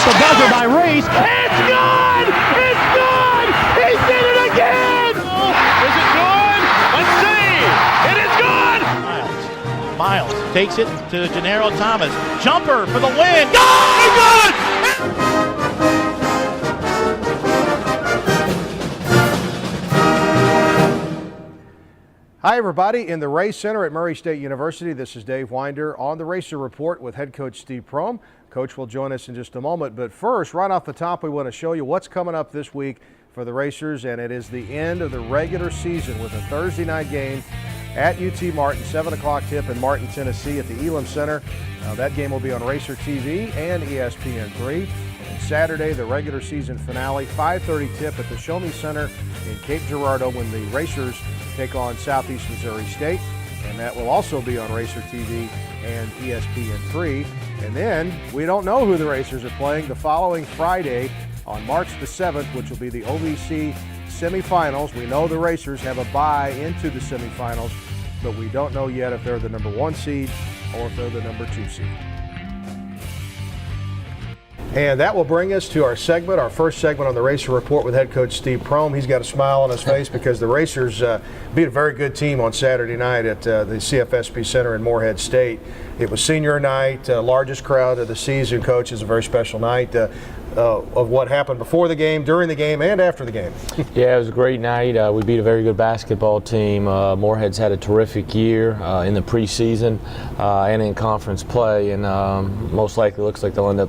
the buzzer by Reese. It's good! It's good! He did it again! Is it good? Let's see! It is good! Miles takes it to Gennaro Thomas. Jumper for the win. Good! Hi, everybody. In the Race Center at Murray State University, this is Dave Winder on the Racer Report with head coach Steve Prohm. Coach will join us in just a moment. But first, right off the top, we want to show you what's coming up this week for the Racers, and it is the end of the regular season with a Thursday night game at UT Martin, 7 o'clock tip in Martin, Tennessee at the Elam Center. That game will be on Racer TV and ESPN3. And Saturday, the regular season finale, 5:30 tip at the Show Me Center in Cape Girardeau when the Racers take on Southeast Missouri State. And that will also be on Racer TV and ESPN3. And then we don't know who the Racers are playing the following Friday on March the 7th, which will be the OVC semifinals. We know the Racers have a bye into the semifinals, but we don't know yet if they're the number 1 seed or if they're the number 2 seed. And that will bring us to our segment, our first segment on the Racer Report with head coach Steve Prohm. He's got a smile on his face because the Racers beat a very good team on Saturday night at the CFSB Center in Morehead State. It was senior night, largest crowd of the season. Coach, is a very special night of what happened before the game, during the game, and after the game. Yeah, it was a great night. We beat a very good basketball team. Morehead's had a terrific year in the preseason and in conference play, and most likely looks like they'll end up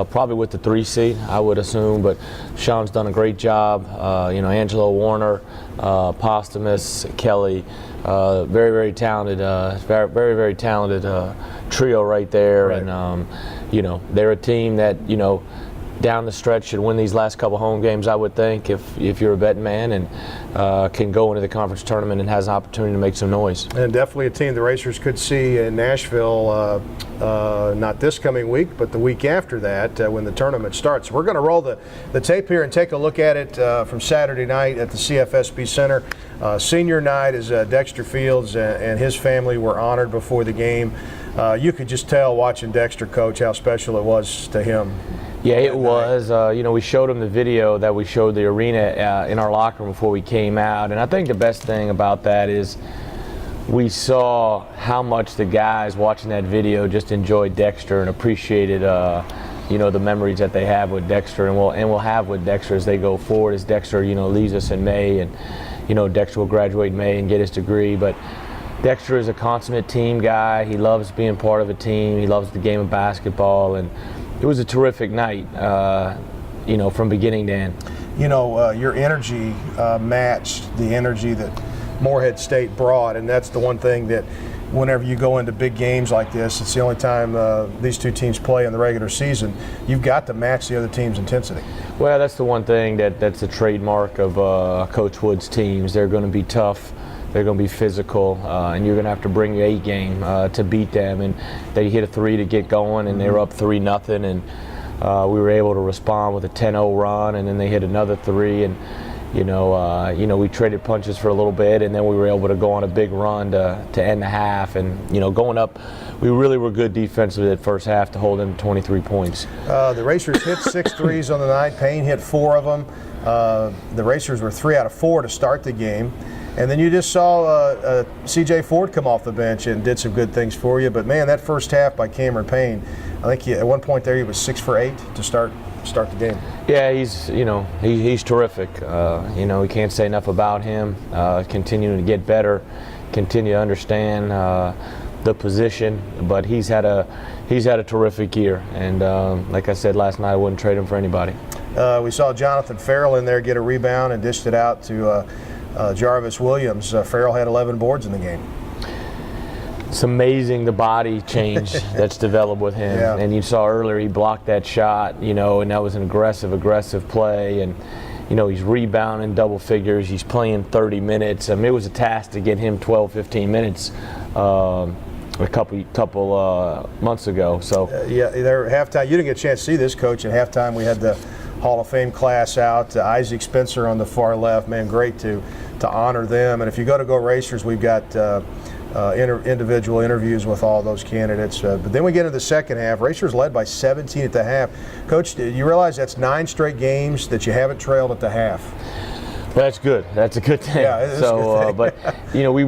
probably with the 3 seed, I would assume. But Sean's done a great job. Angelo Warner, Posthumus, Kelly, very, very talented, very, very talented trio right there. Right. And they're a team that down the stretch should win these last couple home games, I would think, if you're a betting man, and can go into the conference tournament and has an opportunity to make some noise. And definitely a team the Racers could see in Nashville, not this coming week, but the week after that when the tournament starts. We're going to roll the tape here and take a look at it from Saturday night at the CFSB Center. Senior night, as Dexter Fields and his family were honored before the game. You could just tell watching Dexter coach how special it was to him. Yeah, it was. We showed him the video that we showed the arena in our locker room before we came out, and I think the best thing about that is we saw how much the guys watching that video just enjoyed Dexter and appreciated the memories that they have with Dexter, and will have with Dexter as they go forward, as Dexter leaves us in May, and Dexter will graduate in May and get his degree. But Dexter is a consummate team guy. He loves being part of a team. He loves the game of basketball, and it was a terrific night, from beginning to end. Your energy matched the energy that Morehead State brought, and that's the one thing that whenever you go into big games like this, it's the only time these two teams play in the regular season, you've got to match the other team's intensity. Well, that's the one thing that's a trademark of Coach Wood's teams. They're going to be tough. They're going to be physical, and you're going to have to bring your A game to beat them. And they hit a 3 to get going, and they were up 3-0, and we were able to respond with a 10-0 run, and then they hit another 3, and we traded punches for a little bit, and then we were able to go on a big run to end the half. And going up, we really were good defensively that first half to hold them to 23 points. The Racers hit 6 threes on the night. Payne hit 4 of them. The Racers were 3 out of 4 to start the game. And then you just saw C.J. Ford come off the bench and did some good things for you. But, man, that first half by Cameron Payne, I think at one point there he was 6 for 8 to start the game. Yeah, he's terrific. We can't say enough about him. Continuing to get better, continue to understand the position. But he's had a terrific year. And like I said last night, I wouldn't trade him for anybody. We saw Jonathan Farrell in there get a rebound and dished it out to Jarvis Williams. Farrell had 11 boards in the game. It's amazing the body change that's developed with him. Yeah. And you saw earlier he blocked that shot, and that was an aggressive play. And, he's rebounding double figures. He's playing 30 minutes. I mean, it was a task to get him 12, 15 minutes a couple months ago. So they're halftime. You didn't get a chance to see this, Coach. At halftime, we had the Hall of Fame class out. Isaac Spencer on the far left. Man, great to honor them. And if you go Racers, we've got individual interviews with all those candidates. But then we get into the second half. Racers led by 17 at the half. Coach, you realize that's 9 straight games that you haven't trailed at the half. That's good. That's a good thing. Yeah, it is a good thing. But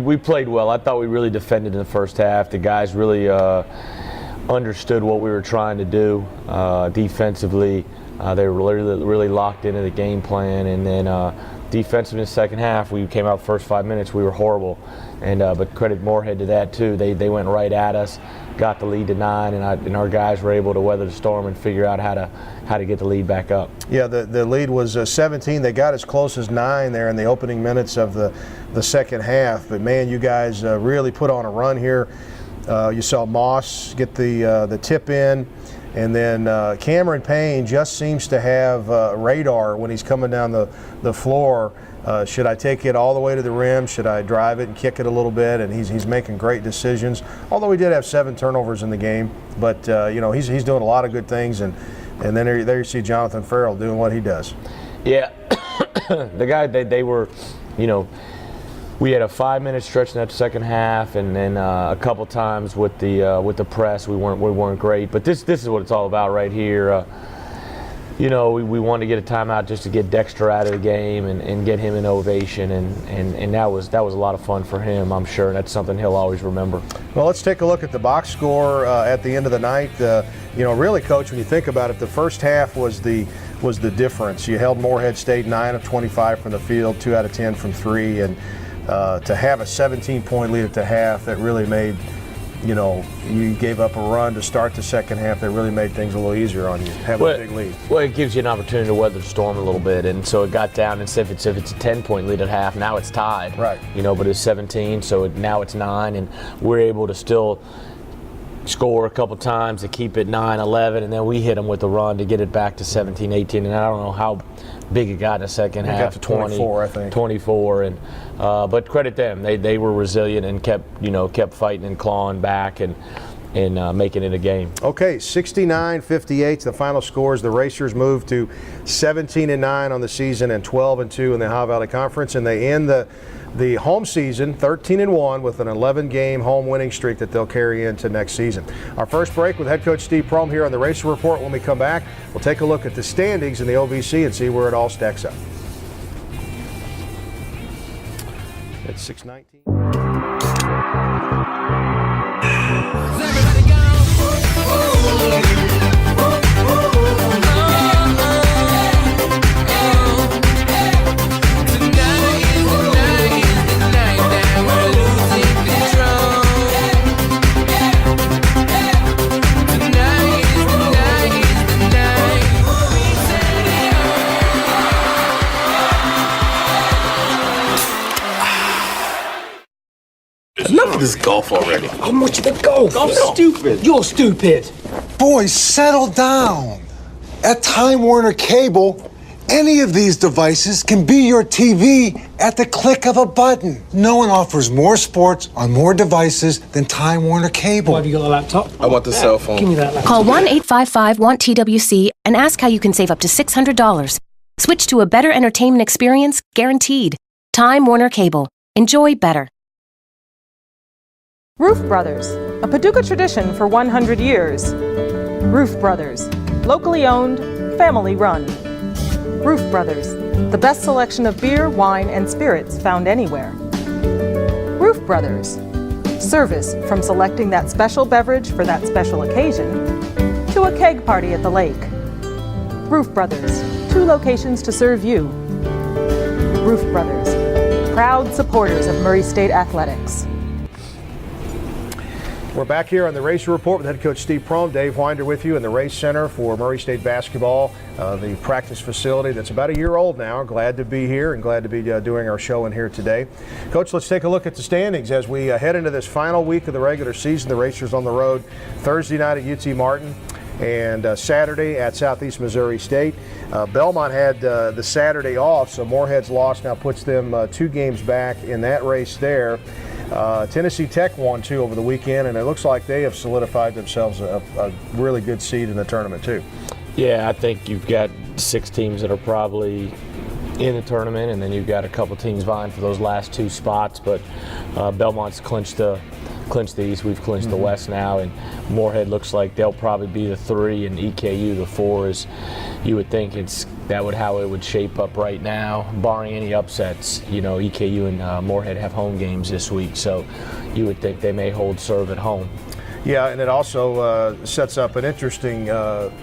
we played well. I thought we really defended in the first half. The guys really understood what we were trying to do defensively. They were really locked into the game plan, and then defensively in the second half, we came out the first 5 minutes, we were horrible. And but credit Morehead to that too. They went right at us, got the lead to 9, and our guys were able to weather the storm and figure out how to get the lead back up. Yeah, the lead was 17. They got as close as 9 there in the opening minutes of the second half. But man, you guys really put on a run here. You saw Moss get the tip in. And then Cameron Payne just seems to have radar when he's coming down the floor. Should I take it all the way to the rim? Should I drive it and kick it a little bit? And he's making great decisions. Although he did have 7 turnovers in the game, but he's doing a lot of good things. And then there you see Jonathan Farrell doing what he does. Yeah, the guy they were, we had a 5-minute stretch in that second half, and then a couple times with the press we weren't great. But this is what it's all about right here. We wanted to get a timeout just to get Dexter out of the game and get him an ovation, and that was a lot of fun for him, I'm sure, and that's something he'll always remember. Well, let's take a look at the box score at the end of the night. Really, Coach, when you think about it, the first half was the difference. You held Morehead State 9 of 25 from the field, 2 out of 10 from 3, and to have a 17-point lead at the half, that really made, you gave up a run to start the second half that really made things a little easier on you, having a big lead. Well, it gives you an opportunity to weather the storm a little bit, and so it got down, and if it's a 10-point lead at half, now it's tied. Right. But it's 17, so now it's 9, and we're able to still score a couple times to keep it 9-11, and then we hit them with the run to get it back to 17-18, and I don't know how big it got in the second half. It got to 24, I think. 24, and but credit them. They were resilient and kept fighting and clawing back and making it a game. Okay, 69-58, the final scores. The Racers move to 17-9 on the season and 12-2 in the Ohio Valley Conference, and they end the home season 13-1 with an 11-game home winning streak that they'll carry into next season. Our first break with head coach Steve Prohm here on the Racer Report. When we come back, we'll take a look at the standings in the OVC and see where it all stacks up. It's 6:19. Enough of this golf already. How much of the golf? I'm stupid. You're stupid. Boys, settle down. At Time Warner Cable, any of these devices can be your TV at the click of a button. No one offers more sports on more devices than Time Warner Cable. Why have you got a laptop? I want the cell phone. Give me that laptop. Call 1-855-WANT-TWC and ask how you can save up to $600. Switch to a better entertainment experience, guaranteed. Time Warner Cable. Enjoy better. Roof Brothers, a Paducah tradition for 100 years. Roof Brothers, locally owned, family run. Roof Brothers, the best selection of beer, wine, and spirits found anywhere. Roof Brothers, service from selecting that special beverage for that special occasion to a keg party at the lake. Roof Brothers, 2 locations to serve you. Roof Brothers, proud supporters of Murray State Athletics. We're back here on the Racer Report with head coach Steve Prohm. Dave Winder with you in the Race Center for Murray State basketball, the practice facility that's about a year old now. Glad to be here and glad to be doing our show in here today. Coach, let's take a look at the standings as we head into this final week of the regular season. The Racers on the road Thursday night at UT Martin and Saturday at Southeast Missouri State. Belmont had the Saturday off, so Morehead's loss now puts them 2 games back in that race there. Tennessee Tech won 2 over the weekend, and it looks like they have solidified themselves a really good seed in the tournament too. Yeah, I think you've got 6 teams that are probably in the tournament, and then you've got a couple teams vying for those last 2 spots, but Belmont's clinched the clinched the East, we've clinched the West now, and Morehead looks like they'll probably be the 3 and EKU the 4. Is you would think how it would shape up right now, barring any upsets. You know, EKU and Morehead have home games this week, so you would think they may hold serve at home. Yeah, and it also sets up an interesting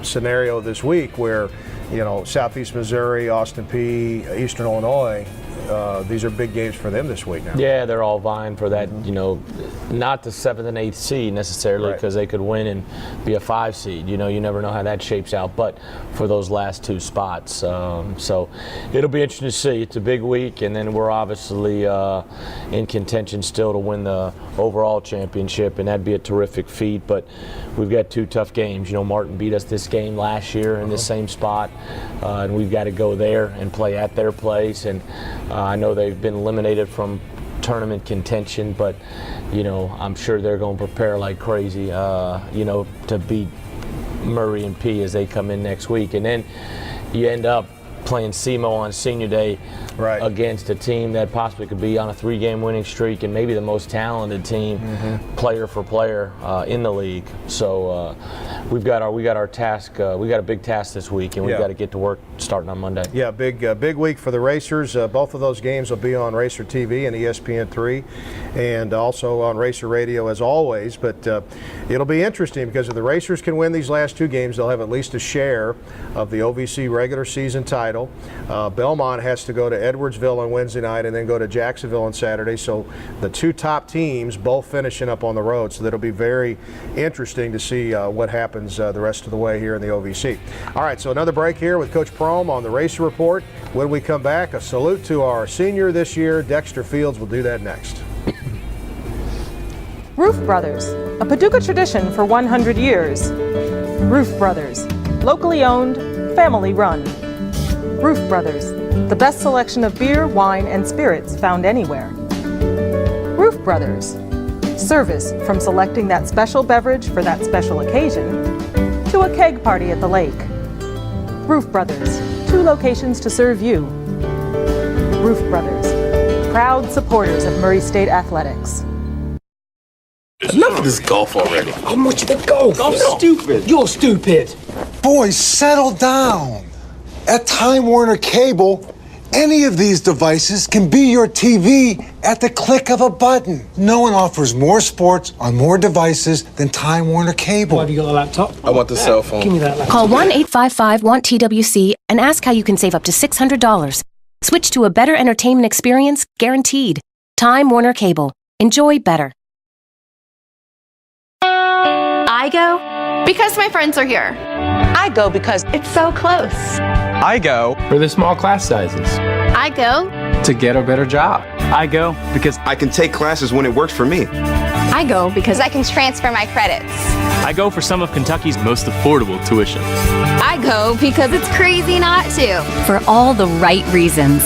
scenario this week where, you know, Southeast Missouri, Austin Peay, Eastern Illinois, these are big games for them this week now. Yeah, they're all vying for that, you know, not the 7th and 8th seed necessarily, because they could win and be a 5 seed. You know, you never know how that shapes out, but for those last 2 spots. So it'll be interesting to see. It's a big week, and then we're obviously in contention still to win the overall championship, and that'd be a terrific feat, but we've got 2 tough games. You know, Martin beat us this game last year in the same spot, and we've got to go there and play at their place, and I know they've been eliminated from tournament contention, but you know, I'm sure they're going to prepare like crazy, you know, to beat Murray and P as they come in next week. And then you end up playing SEMO on Senior Day against a team that possibly could be on a 3-game winning streak and maybe the most talented team, player for player, in the league. So we got our task. We got a big task this week, and we've got to get to work starting on Monday. Yeah, big week for the Racers. Both of those games will be on Racer TV and ESPN3, and also on Racer Radio as always. But it'll be interesting because if the Racers can win these last 2 games, they'll have at least a share of the OVC regular season title. Belmont has to go to Edwardsville on Wednesday night and then go to Jacksonville on Saturday. So the 2 top teams both finishing up on the road. So that'll be very interesting to see what happens the rest of the way here in the OVC. All right, so another break here with Coach Prohm on the Racer Report. When we come back, a salute to our senior this year, Dexter Fields. We'll do that next. Roof Brothers, a Paducah tradition for 100 years. Roof Brothers, locally owned, family run. Roof Brothers, the best selection of beer, wine, and spirits found anywhere. Roof Brothers, service from selecting that special beverage for that special occasion to a keg party at the lake. Roof Brothers, 2 locations to serve you. Roof Brothers, proud supporters of Murray State Athletics. Enough of this golf already. How much of the golf? I'm stupid. You're stupid. Boys, settle down. At Time Warner Cable, any of these devices can be your TV at the click of a button. No one offers more sports on more devices than Time Warner Cable. Have you got a laptop? I want the cell phone. Give me that laptop. Call 1-855-WANT-TWC and ask how you can save up to $600. Switch to a better entertainment experience, guaranteed. Time Warner Cable. Enjoy better. I go because my friends are here. I go because It's so close. I go for the small class sizes. I go To get a better job. I go because I can take classes when it works for me. I go because I can transfer my credits. I go for some of Kentucky's most affordable tuition. I go because it's crazy not to. For all the right reasons.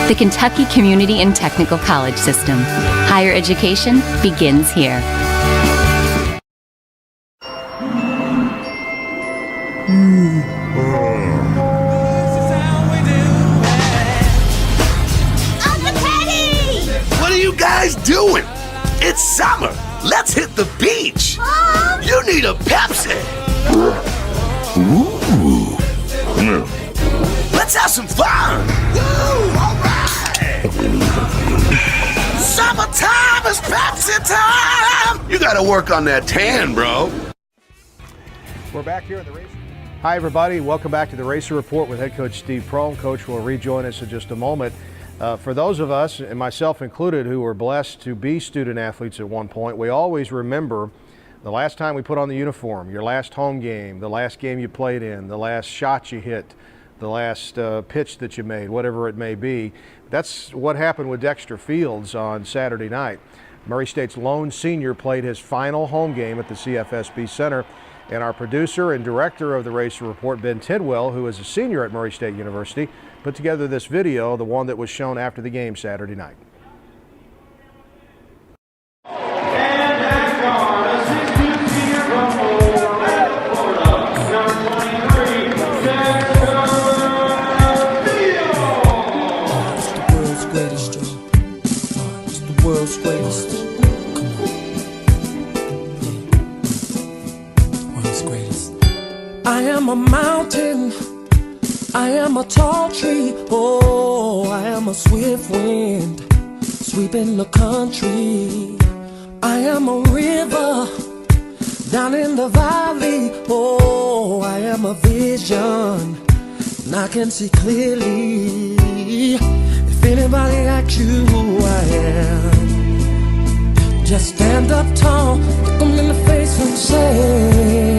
The Kentucky Community and Technical College System. Higher education begins here. What are you guys doing? It's summer. Let's hit the beach. You need a Pepsi. Ooh. Let's have some fun. All right. Summertime is Pepsi time. You gotta work on that tan, bro. We're back here in the Racer. Hi, everybody. Welcome back to the Racer Report with head coach Steve Prohm. Coach will rejoin us in just a moment. For those of us, and myself included, who were blessed to be student athletes at one point, we always remember the last time we put on the uniform, your last home game, the last game you played in, the last shot you hit, the last pitch that you made, whatever it may be. That's what happened with Dexter Fields on Saturday night. Murray State's lone senior played his final home game at the CFSB Center. And our producer and director of the Racer Report, Ben Tidwell, who is a senior at Murray State University, put together this video, the one that was shown after the game Saturday night. greatest. I am a mountain, I am a tall tree, oh, I am a swift wind, sweeping the country. I am a river, down in the valley, oh, I am a vision, and I can see clearly. If anybody asks you who I am, just stand up tall, look them in the face and say,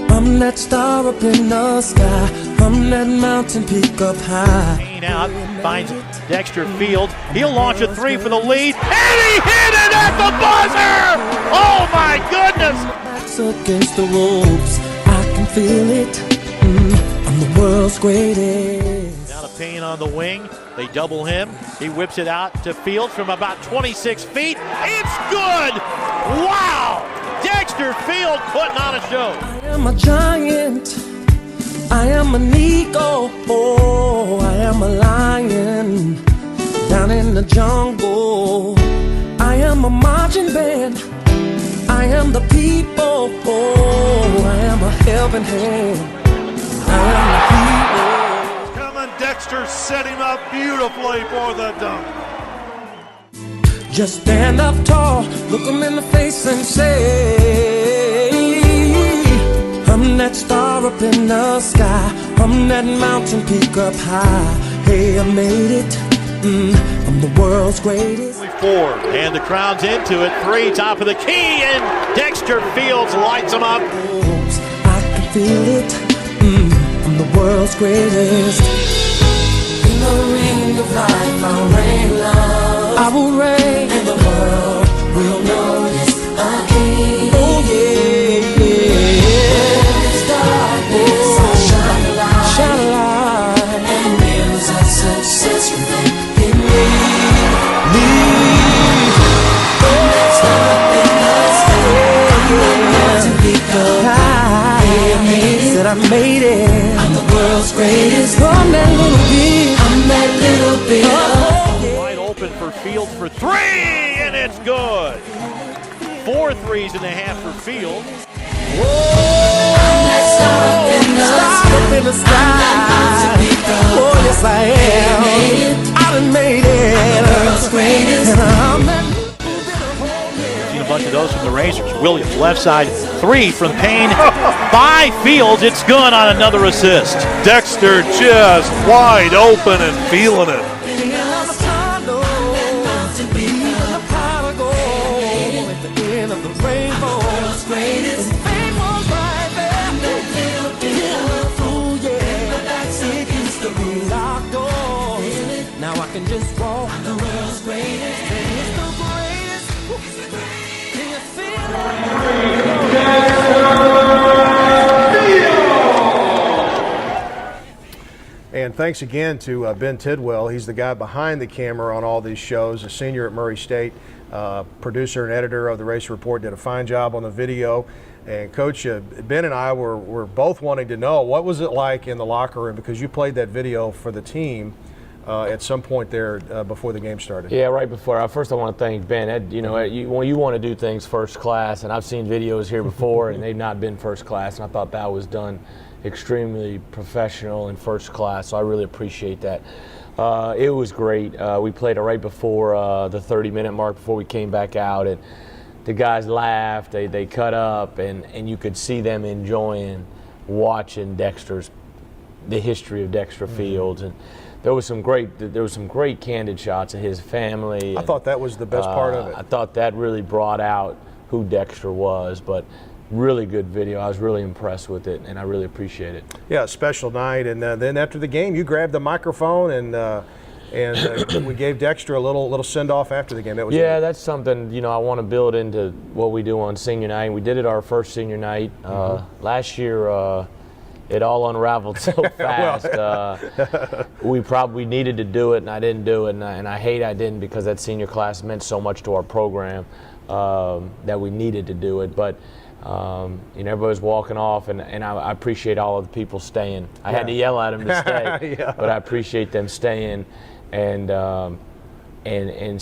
I'm that star up in the sky, I'm that mountain peak up high. Kane out, finds Dexter Field. He'll launch a three for the lead, and he hit it at the buzzer! Oh my goodness! Backs against the ropes, I can feel it. I'm the world's greatest. Now to Payne on the wing. They double him. He whips it out to Field from about 26 feet. It's good! Wow! Dexter Field putting on a show. I am a giant, I am an eagle, oh, I am a lion down in the jungle. I am a marching band, I am the people, oh, I am a helping hand, I am the people. Coming, Dexter set him up beautifully for the dunk. Just stand up tall, look them in the face and say, I'm that star up in the sky, I'm that mountain peak up high. Hey, I made it, I'm the world's greatest. Four, and the crowd's into it. Three, top of the key, and Dexter Fields lights them up. I can feel it, I'm the world's greatest. In the ring of life, I'll reign love. I will reign, and the world will notice again. Oh yeah, yeah. Darkness, I'll shine a light, shine a light, and mirrors of success within me. I made it. I'm the world's greatest. I'm that little bit. I'm that little bit. Wide open for Field for three, and it's good. 4 threes and a half for Field. Whoa! I'm that star up in the sky. Oh, yes, I am. I done made it. I'm the world's greatest. And I'm that Seen a bunch of those from the Racers. Williams, left side, three from Payne. By Fields, it's good on another assist. Dexter just wide open and feeling it. Now I can just walk the world's greatest. It's the greatest. Can you feel it? And thanks again to Ben Tidwell. He's the guy behind the camera on all these shows, a senior at Murray State, producer and editor of the Race Report, did a fine job on the video. And Coach, Ben and I were both wanting to know, what was it like in the locker room, because you played that video for the team at some point there before the game started. Yeah, right before. First, I want to thank Ben. When you want to do things first class, and I've seen videos here before, and they've not been first class, and I thought that was done extremely professional and first class, so I really appreciate that. It was great. We played it right before the 30-minute mark before we came back out, and the guys laughed, they cut up, and you could see them enjoying watching the history of Dexter Fields. And there was some great candid shots of his family. I thought that was the best part of it. I thought that really brought out who Dexter was, but really good video. I was really impressed with it, and I really appreciate it. Yeah, a special night. And then after the game, you grabbed the microphone and we gave Dexter a little send-off after the game. That was that's something I want to build into what we do on senior night. We did it our first senior night. Last year, it all unraveled so fast. We needed to do it, and I didn't do it, and I hate I didn't, because that senior class meant so much to our program that we needed to do it. But everybody was walking off, and I appreciate all of the people staying. I had to yell at them to stay, but I appreciate them staying and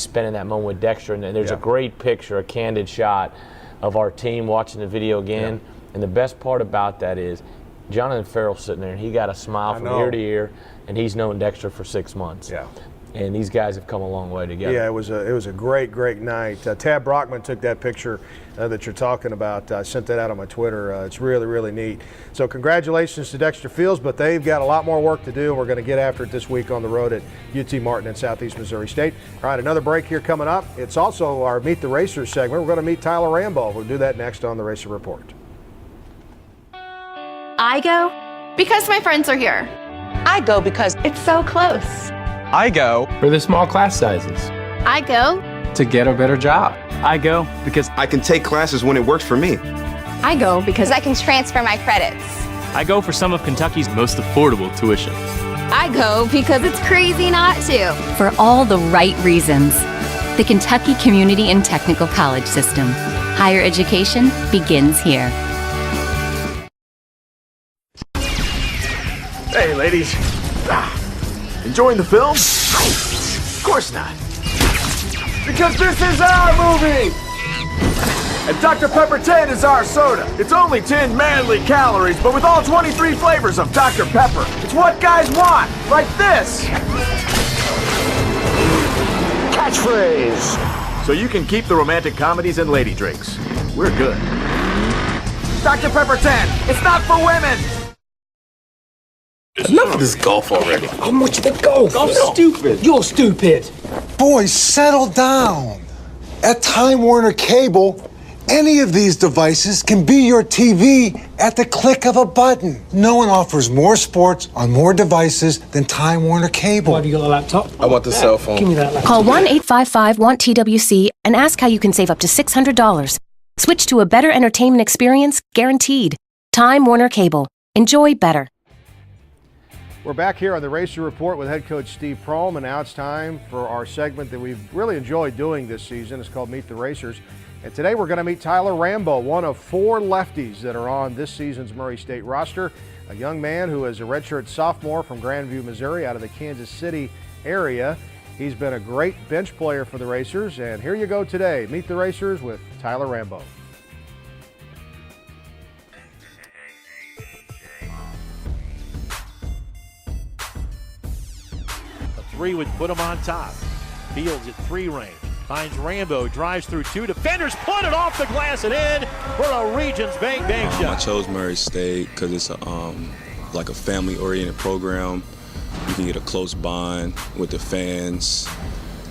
spending that moment with Dexter. And there's a great picture, a candid shot of our team watching the video again. Yeah. And the best part about that is Jonathan Farrell's sitting there, and he got a smile from ear to ear, and he's known Dexter for 6 months. Yeah. And these guys have come a long way together. Yeah, it was a great night. Tab Brockman took that picture that you're talking about. I sent that out on my Twitter. It's really neat. So congratulations to Dexter Fields, but they've got a lot more work to do, and we're going to get after it this week on the road at UT Martin in Southeast Missouri State. All right, another break here coming up. It's also our Meet the Racers segment. We're going to meet Tyler Rambo. We'll do that next on the Racer Report. I go because my friends are here. I go because it's so close. I go for the small class sizes. I go to get a better job. I go because I can take classes when it works for me. I go because I can transfer my credits. I go for some of Kentucky's most affordable tuition. I go because it's crazy not to. For all the right reasons. The Kentucky Community and Technical College System. Higher education begins here. Hey, ladies. Enjoying the film? Of course not. Because this is our movie! And Dr. Pepper 10 is our soda. It's only 10 manly calories, but with all 23 flavors of Dr. Pepper. It's what guys want, like this. Catchphrase. So you can keep the romantic comedies and lady drinks. We're good. Dr. Pepper 10, it's not for women! Enough of this golf already. How much of the golf? I'm stupid. You're stupid. Boys, settle down. At Time Warner Cable, any of these devices can be your TV at the click of a button. No one offers more sports on more devices than Time Warner Cable. Why have you got a laptop? I want the cell phone. Give me that laptop. Call 1-855-WANT-TWC and ask how you can save up to $600. Switch to a better entertainment experience, guaranteed. Time Warner Cable. Enjoy better. We're back here on the Racer Report with head coach Steve Prohm, and now it's time for our segment that we've really enjoyed doing this season. It's called Meet the Racers. And today we're going to meet Tyler Rambo, one of 4 lefties that are on this season's Murray State roster. A young man who is a redshirt sophomore from Grandview, Missouri, out of the Kansas City area. He's been a great bench player for the Racers, and here you go today. Meet the Racers with Tyler Rambo. Three would put him on top. Fields at 3 range. Finds Rambo, drives through 2. Defenders put it off the glass and in for a Regents bang shot. I chose Murray State because it's like a family-oriented program. You can get a close bond with the fans,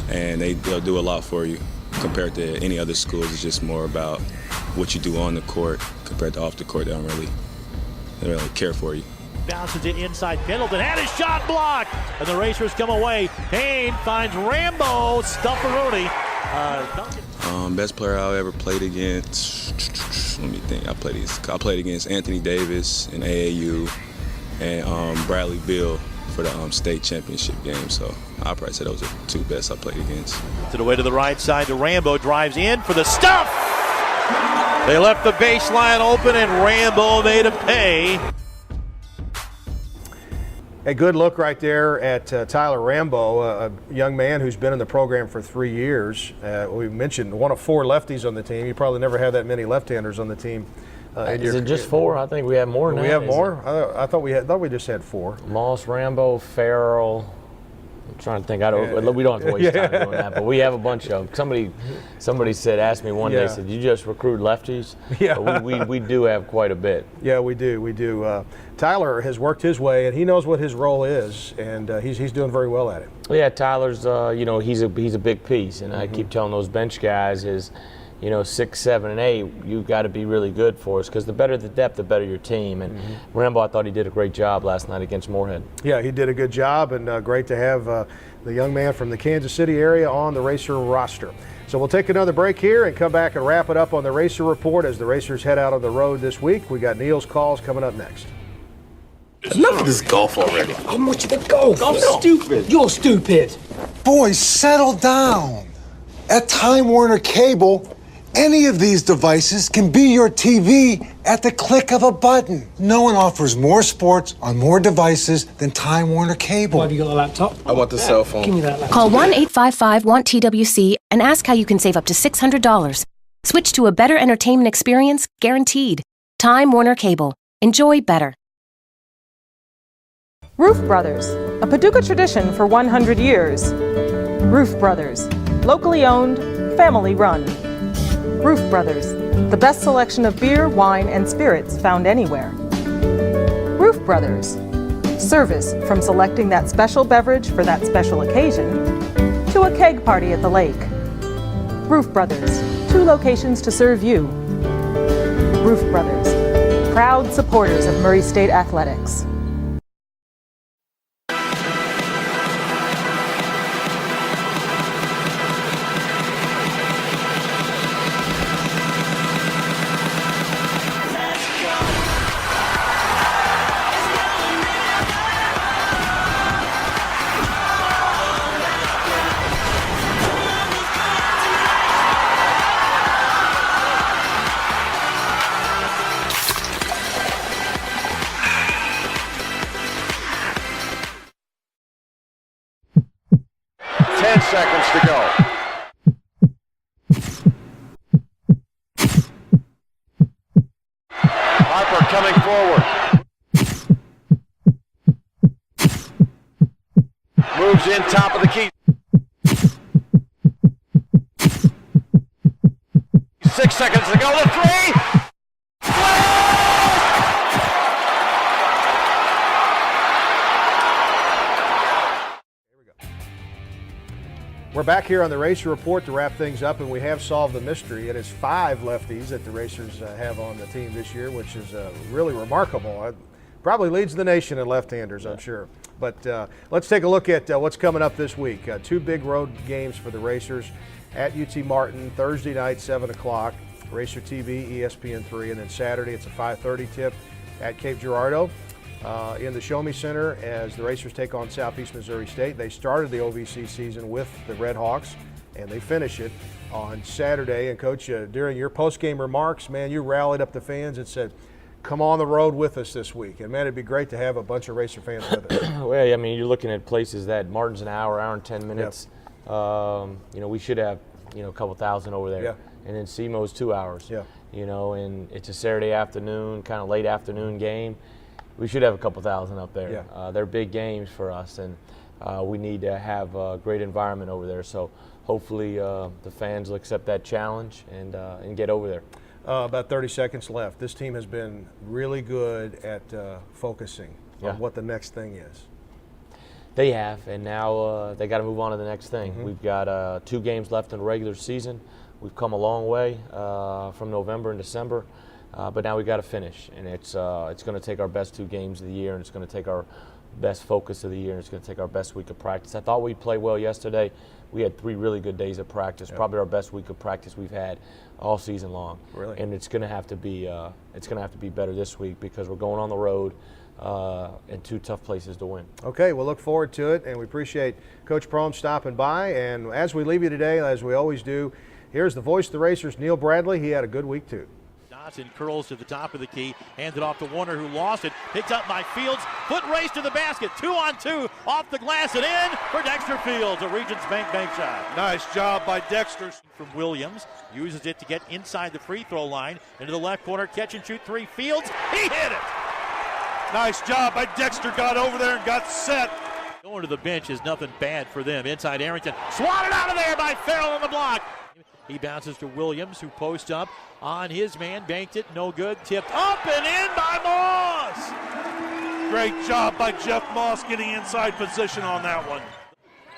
and they'll do a lot for you compared to any other schools. It's just more about what you do on the court compared to off the court. They don't really care for you. Bounces it inside. Pendleton had his shot blocked, and the Racers come away. Payne finds Rambo. Stufferoni. Best player I ever played against. Let me think. I played against Anthony Davis in AAU and Bradley Beal for the state championship game. So I'd probably say those are the 2 best I played against. To the way to the right side to Rambo. Drives in for the stuff. They left the baseline open, and Rambo made him pay. A good look right there at Tyler Rambo, a young man who's been in the program for 3 years. We mentioned one of 4 lefties on the team. You probably never had that many left-handers on the team. Is it just 4? I think we have more than that. We have more? I thought we just had 4. Moss, Rambo, Farrell. I'm trying to think. We don't have to waste time doing that, but we have a bunch of them. Somebody asked me one day, said, "You just recruit lefties?" Yeah, we do have quite a bit. Yeah, we do. Tyler has worked his way, and he knows what his role is, and he's doing very well at it. Well, yeah, Tyler's he's a big piece, and I keep telling those bench guys is, 6, 7, and 8, you've got to be really good for us, because the better the depth, the better your team. And Rambo, I thought he did a great job last night against Morehead. Yeah, he did a good job, and great to have the young man from the Kansas City area on the Racer roster. So we'll take another break here and come back and wrap it up on the Racer Report as the Racers head out on the road this week. We got Neil's calls coming up next. Enough of this golf already. How much of the golf? I'm stupid. You're stupid. Boys, settle down. At Time Warner Cable, any of these devices can be your TV at the click of a button. No one offers more sports on more devices than Time Warner Cable. Why have you got a laptop? I want the cell phone. Give me that laptop. Call 1-855-WANT-TWC and ask how you can save up to $600. Switch to a better entertainment experience, guaranteed. Time Warner Cable. Enjoy better. Roof Brothers, a Paducah tradition for 100 years. Roof Brothers, locally owned, family run. Roof Brothers, the best selection of beer, wine, and spirits found anywhere. Roof Brothers, service from selecting that special beverage for that special occasion to a keg party at the lake. Roof Brothers, 2 locations to serve you. Roof Brothers, proud supporters of Murray State Athletics. Seconds to go. Harper coming forward. Moves in top of the key. 6 seconds to go. The 3. We're back here on the Racer Report to wrap things up, and we have solved the mystery. It is 5 lefties that the Racers have on the team this year, which is really remarkable. It probably leads the nation in left-handers, I'm sure. But let's take a look at what's coming up this week. 2 big road games for the Racers at UT Martin, Thursday night, 7 o'clock, Racer TV, ESPN3, and then Saturday it's a 5:30 tip at Cape Girardeau. In the Show Me Center as the Racers take on Southeast Missouri State. They started the OVC season with the Red Hawks, and they finish it on Saturday. And Coach, during your post-game remarks, man, you rallied up the fans and said, come on the road with us this week. And, man, it'd be great to have a bunch of Racer fans with us. Well, I mean, you're looking at places that Martin's an hour and 10 minutes. Yep. We should have, a couple thousand over there. Yeah. And then SEMO's 2 hours. Yeah. And it's a Saturday afternoon, kind of late afternoon game. We should have a couple thousand up there. Yeah. They're big games for us, and we need to have a great environment over there. So hopefully the fans will accept that challenge and get over there. About 30 seconds left. This team has been really good at focusing on what the next thing is. They have, and now they got to move on to the next thing. Mm-hmm. We've got 2 games left in the regular season. We've come a long way from November and December. But now we got to finish, and it's going to take our best 2 games of the year, and it's going to take our best focus of the year, and it's going to take our best week of practice. I thought we'd play well yesterday. We had 3 really good days of practice, probably our best week of practice we've had all season long. Really? And it's going to have to be better this week because we're going on the road and 2 tough places to win. Okay, we'll look forward to it, and we appreciate Coach Prohm stopping by. And as we leave you today, as we always do, here's the voice of the Racers, Neil Bradley. He had a good week too. Johnson curls to the top of the key, hands it off to Warner, who lost it, picked up by Fields, foot race to the basket, 2-on-2, off the glass and in for Dexter Field, a Regents bank shot. Nice job by Dexter. From Williams, uses it to get inside the free throw line, into the left corner, catch and shoot 3, Fields, he hit it! Nice job by Dexter, got over there and got set. Going to the bench is nothing bad for them. Inside Arrington, swatted out of there by Farrell on the block. He bounces to Williams, who posts up on his man, banked it, no good, tipped up and in by Moss. Great job by Jeff Moss getting inside position on that one.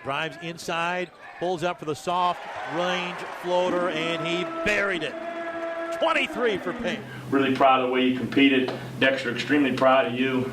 Drives inside, pulls up for the soft range floater, and he buried it. 23 for Payne. Really proud of the way you competed. Dexter, extremely proud of you.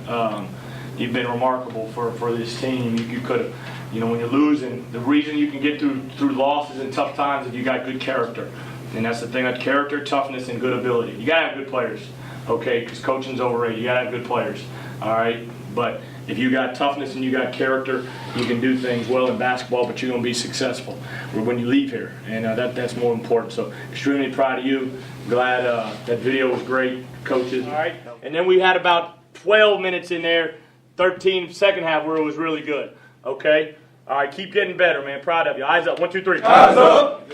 You've been remarkable for this team. You could have, when you're losing, the reason you can get through losses and tough times is you got good character. And that's the thing, that character, toughness, and good ability. You got to have good players, okay, because coaching's overrated. You got to have good players, all right? But if you got toughness and you got character, you can do things well in basketball, but you're going to be successful when you leave here. And that's more important. So extremely proud of you. Glad that video was great, coaches. All right. And then we had about 12 minutes in there, 13 second half where it was really good, okay? All right, keep getting better, man. Proud of you. Eyes up. 1, 2, 3. Eyes up.